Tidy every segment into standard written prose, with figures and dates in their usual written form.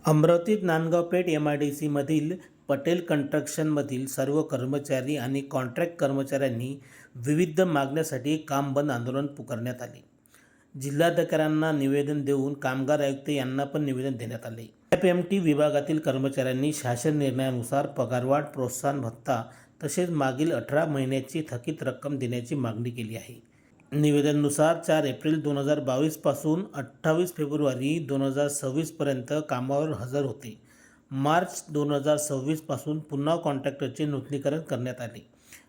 अमरावतीत नांदगाव पेठ MIDCमधील पटेल कन्स्ट्रक्शनमधील सर्व कर्मचारी आणि कॉन्ट्रॅक्ट कर्मचाऱ्यांनी विविध मागण्यासाठी काम बंद आंदोलन पुकारण्यात आले. जिल्हाधिकाऱ्यांना निवेदन देऊन कामगार आयुक्त यांना पण निवेदन देण्यात आले. FMT विभागातील कर्मचाऱ्यांनी शासन निर्णयानुसार पगारवाढ, प्रोत्साहन भत्ता तसेच मागील 18 महिन्याची थकीत रक्कम देण्याची मागणी केली आहे. निवेदनानुसार 4 एप्रिल 2022 पासून 28 फेब्रुवारी 2026 पर्यंत कामावर हजर होते. मार्च 2026 पासून पुन्हा कॉन्ट्रॅक्टरचे नूतनीकरण करण्यात आले.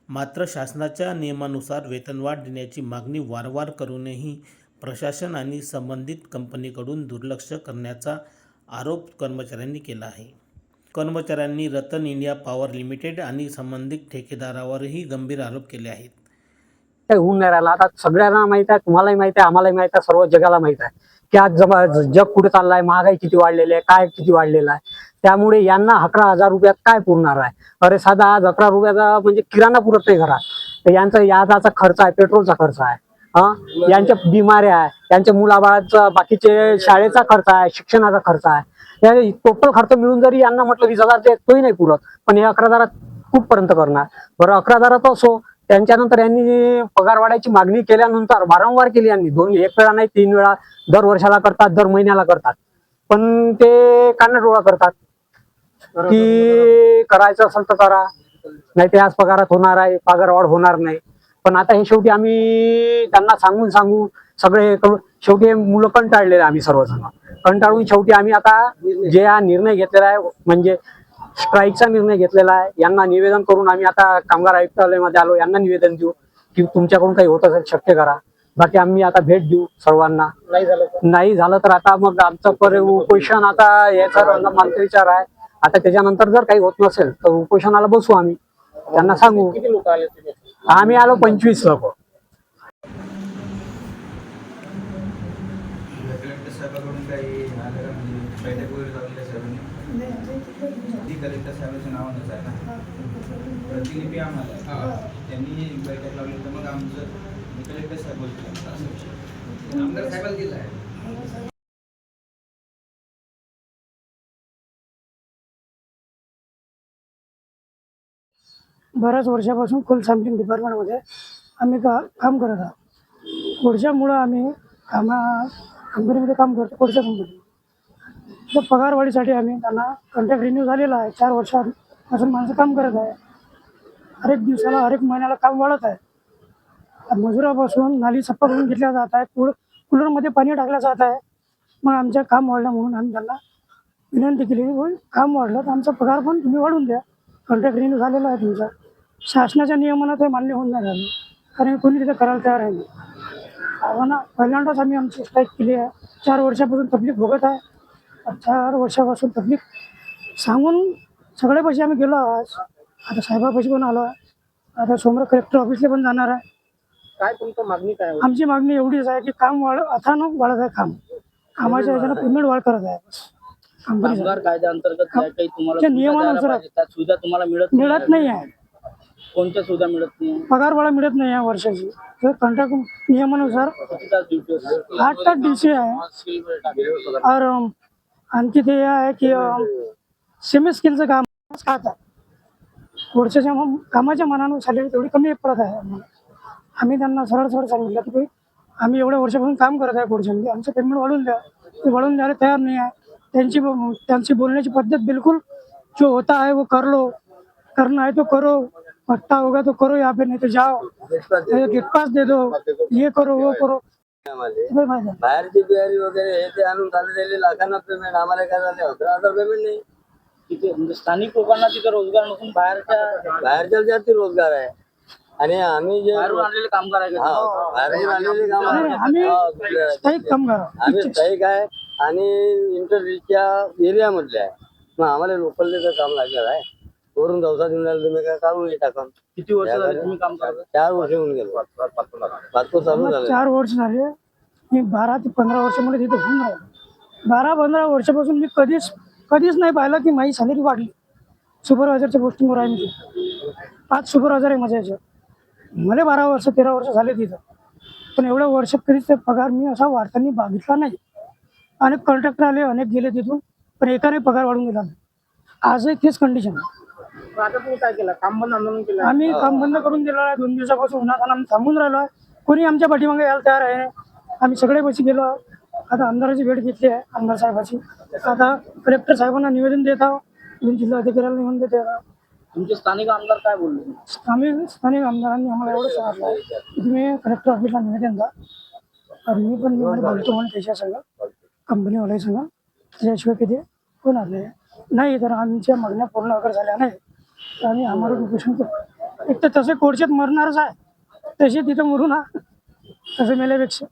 मात्र शासनाच्या नियमानुसार वेतनवाढ देण्याची मागणी वारंवार करूनही प्रशासन आणि संबंधित कंपनीकडून दुर्लक्ष करण्याचा आरोप कर्मचाऱ्यांनी केला आहे. कर्मचाऱ्यांनी रतन इंडिया पॉवर लिमिटेड आणि संबंधित ठेकेदारावरही गंभीर आरोप केले आहेत. होऊन नाही राहिला. आता सगळ्यांना माहित आहे, तुम्हालाही माहित आहे, आम्हालाही माहित आहे, सर्व जगाला माहित आहे की आज जग कुठे चाललाय, महागाई किती वाढलेली आहे, काय किती वाढलेला आहे. त्यामुळे यांना 11,000 रुपयात काय पुरणार आहे. अरे साधा आज 11 रुपयाचा म्हणजे किराणा पुरत नाही घरात, तर यांचा याचा खर्च आहे, पेट्रोलचा खर्च आहे, यांच्या बिमाऱ्या आहे, यांच्या मुलाबाळाचा बाकीचे शाळेचा खर्च आहे, शिक्षणाचा खर्च आहे. टोटल खर्च मिळून जरी यांना म्हटलं 20,000 ते तोही नाही पुरत, पण हे 11,000 कुठपर्यंत करणार. बरं 11,000 असो, त्यांच्यानंतर यांनी पगार वाढायची मागणी केल्यानंतर वारंवार केली यांनी, एक वेळा नाही 3 वेळा, दर वर्षाला करतात, दर महिन्याला करतात, पण ते कानाडोळा करतात की करायचं असेल तर करा, नाही ते आज पगारात होणार आहे, पगार वाढ होणार नाही. पण आता हे शेवटी आम्ही त्यांना सांगून सगळे शेवटी मुलं कंटाळलेले, आम्ही सर्वजण कंटाळून शेवटी आम्ही आता जे हा निर्णय घेतलेला आहे, म्हणजे स्ट्राईकचा निर्णय घेतलेला आहे, यांना निवेदन करून आम्ही आता कामगार आयुक्तालयामध्ये आलो. यांना निवेदन देऊ की तुमच्याकडून काही होत असेल शक्य करा, बाकी आम्ही आता भेट देऊ सर्वांना. नाही झालं तर आता मग आमचं उपोषण आता याचा मंत्रीचार आहे. आता त्याच्यानंतर जर काही होत नसेल तर उपोषणाला बसू आम्ही, त्यांना सांगू. आम्ही आलो 25 लोक. कलेक्टर साहेबांच्या नावानंच आहे ना, प्रतिलिपी आम्हाला त्यांनी बैठक लावली तर मग आमचं कलेक्टर साहेब बोलतो, आमदार साहेबांना दिलं आहे. बऱ्याच वर्षापासून फुल सॅम्पलिंग डिपार्टमेंटमध्ये आम्ही काम करत आहोत. पुढच्यामुळं आम्ही कंपनीमध्ये काम करतो. पुढच्या कंपनी तर पगारवाढीसाठी आम्ही त्यांना कॉन्ट्रॅक्ट रिन्यू झालेला आहे. 4 वर्षापासून माणसं काम करत आहे. हर एक दिवसाला, हर एक महिन्याला काम वाढत आहे. मजुरापासून नाली सप्पा करून घेतल्या जात आहे, कूलरमध्ये पाणी टाकलं जात आहे. मग आमचं काम वाढलं म्हणून आम्ही त्यांना विनंती केली, काम वाढलं तर आमचा पगार पण तुम्ही वाढवून द्या. कॉन्ट्रॅक्ट रिन्यू झालेला आहे तुमचा. शासनाच्या नियमानं ते मान्य होऊन नाही झालं, कारण कोणी तिथे करायला तयार आहे. आव्हाना पहिल्यांदाच आम्ही आमची स्ट्राईक केली आहे. 4 वर्षापासून तकलीफ भोगत आहे. 4 वर्षापासून तकलीफ सांगून सगळे पैसे आम्ही गेलो. आता साहेबापाशी पण आलो आहे. आता समोर कलेक्टर ऑफिसला पण जाणार आहे. काय तुमचं मागणी काय? आमची मागणी एवढीच आहे की काम अचानक वाढत आहे. कामाच्या याच्यानं पेमेंट वाढ करत आहे. कामगार कायद्याअंतर्गत काही तुम्हाला नियमानुसार सुविधा तुम्हाला मिळत नाही आहे. कोणत्या सुविधा मिळत नाही? पगार वाढ मिळत नाही या वर्षाची. तर कॉन्ट्रॅक्ट नियमानुसार 8 तास ड्युटी आहे. और आणखी ते आहे की सेमी स्किलचं काम खातात. पुढच्या कामाच्या मनानं सॅलरी तेवढी कमी पडत आहे. आम्ही त्यांना सरळ सांगितलं की आम्ही एवढ्या वर्षापासून काम करत आहे पुढच्या, आमचं पेमेंट वाढवून द्या. ते वाढवून द्यायला तयार नाही आहे. त्यांची बोलण्याची पद्धत बिलकुल जो होता है वो कर लो, करना है तो करो, पट्टा होगा तो करो, यहाँ पे नहीं तो जाओ, गेट पास दे दो, ये करो वो करो. बाहेरची बिहारी वगैरे हे ते आणून झालेले लाखांना पेमेंट, आम्हाला काय झाले 11,000 पेमेंट नाही. तिथे म्हणजे स्थानिक लोकांना तिथे रोजगार नसून बाहेरच्या जाती रोजगार आहे. आणि आम्ही जे आणलेले कामगार आहे, आम्ही स्थायिक आहे आणि इंटरव्ह्यूच्या एरियामधले आहे. मग आम्हाला लोकलले तर काम लागणार आहे. वरून दवसा देऊन राहिलं तुम्ही काय काढून टाका. किती वर्ष झाले तुम्ही काम करता? 4 वर्ष होऊन गेलो. 4 वर्ष झाले. मी 12 ते 15 वर्ष मला तिथे होऊन राहिलो. 12-15 वर्षापासून मी कधीच नाही पाहिलं की माझी सॅलरी वाढली. सुपरवायझरच्या पोस्टिंगवर आहे मी. 5 सुपरवायझर आहे माझ्या याच्यात. मला 12 वर्ष 13 वर्ष झाले तिथं, पण एवढ्या वर्षात कधीच ते पगार मी असा वाढताना बघितला नाही. अनेक कॉन्ट्रॅक्टर आले, अनेक गेले तिथून, पण एकाने पगार वाढवून दिला नाही. आजही तेच कंडिशन आहे. आता तुम्ही काय केलं? काम बंद आंदोलन केलं? आम्ही काम बंद करून दिलेलं आहे. 2 दिवसापासून उन्हात आम्ही थांबून राहिलो आहे. कोणी आमच्या पाठीमागे यायला तयार आहे नाही. आम्ही सगळे बशी गेलो. आता आमदाराची भेट घेतली आहे, आमदार साहेबाची. आता कलेक्टर साहेबांना निवेदन देत आहोत, जिल्हा अधिकाऱ्याला निवेदन देत आहोत. तुमचे स्थानिक आमदार काय बोलले? स्थानिक आमदारांनी आम्हाला एवढं सांगितलं आहे की तुम्ही कलेक्टर ऑफिसला निवेदन द्या. आणि मी बोलतो म्हणून त्याच्या सगळं कंपनीवाल्या सगळं त्याच्याशिवाय किती होणार नाही. तर आमच्या मागण्या पूर्ण अगर झाल्या नाही तर आम्ही आम्हाला उपोषण करू. एक तर तसे कोर्टात मरणारच आहे, तसे तिथं मरू ना, तसं मेल्यापेक्षा